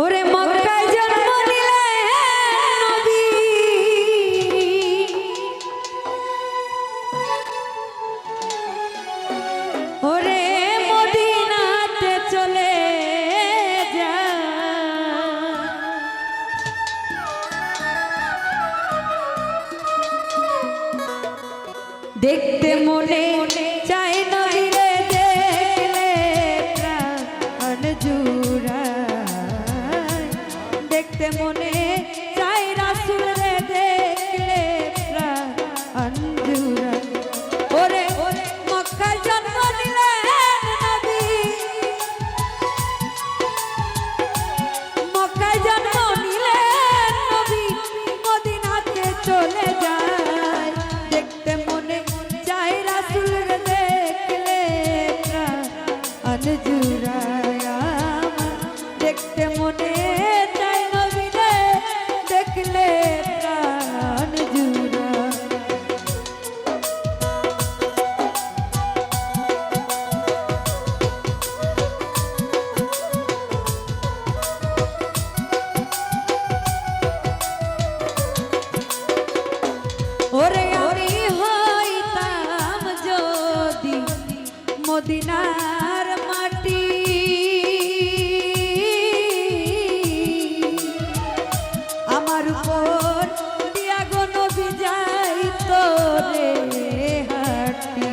ওরে মক্কায় জন্ম নিলেন নবী, ওরে মদিনাতে চলে যা, দেখতে মনে চাই নবীরে দেখলে প্রাণ জুড়ায়, দেখতে মনে চাই রাসূল রে দেখলে প্রাণ জুড়ায়। ওরে মক্কায় জন্ম নিলেন নবী, মক্কায় জন্ম নিলেন নবী, মদিনাতে চলে যায়, দেখতে মনে চাই রাসূল রে দেখলে প্রাণ জুড়ায় আমার, দেখতে মনে চাই নবী রে দেখলে প্রাণ জুড়ায়। ওরে আমি হইতাম যদি মদিনার মাটি, আমার উপর দিয়া গো নবী যাইতো রে হাঁটি।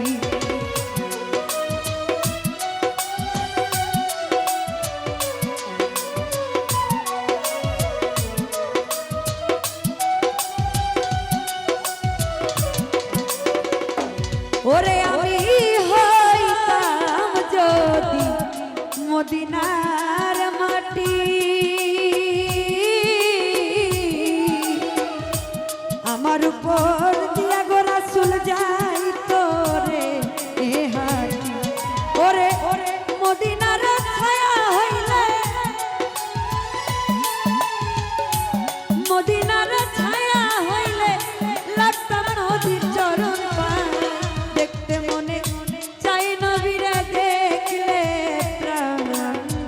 ওরে আমি হইতাম যদি মদিনার মাটি, আমার উপর দিয়া গো রাসূল যাইতো রে হাঁটি। ওরে মদিনার ছায়া হইলে, মদিনার ছায়া হইলে লাগতাম নদীর চরণ পায়, দেখতে মনে চাই নবীরে দেখলে প্রাণ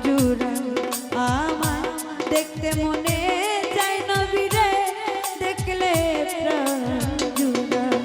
জুড়ায় আমার, দেখতে মনে চাই নবীরে দেখলে প্রাণ জুড়ায়।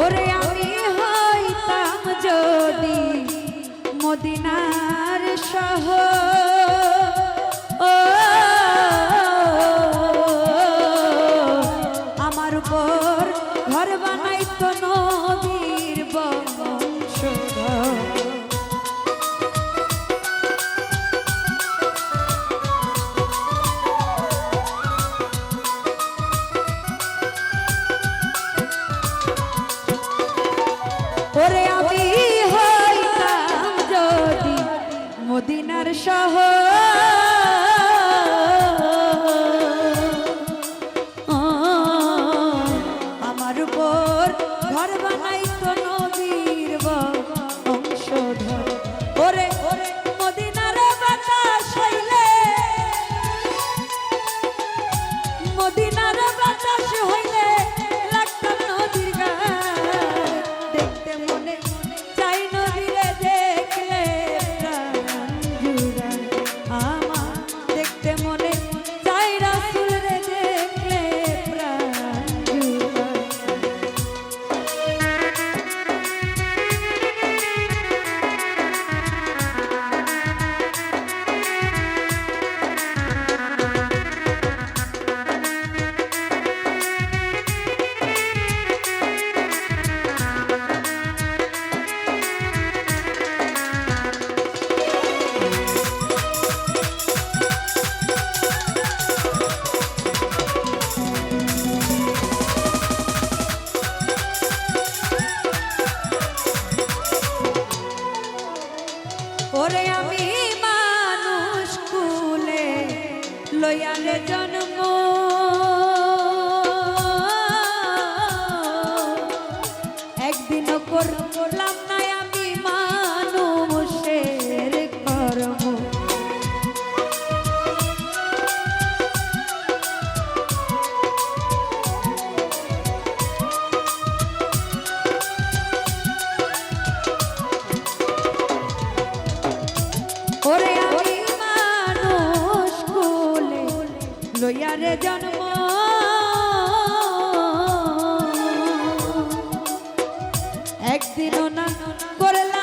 ওরে আমি হইতাম যদি মদিনার শহর, আমার উপর ঘর বানাইতো নবীর বংশধর। ওরে আমি হইতাম যদি মদিনার শহর, আমার উপর ঘর বানাইতো নবীর বংশধর। ওরে মদিনার বাতাস হইলে, মদিনার বাতাস হইলে লাগতাম নদীর গায়ে, দেখতে মনে চাই নবীরে দেখলে প্রাণ জুড়ায় আমার, দেখতে মনে চাই রাসূল রে দেখলে প্রাণ জুড়ায়। একদিনও করলাম না আমি মানুষের কর্ম। ওরে আমি মানুষ কুলে লইয়া রে জন্ম, একদিনও না করলাম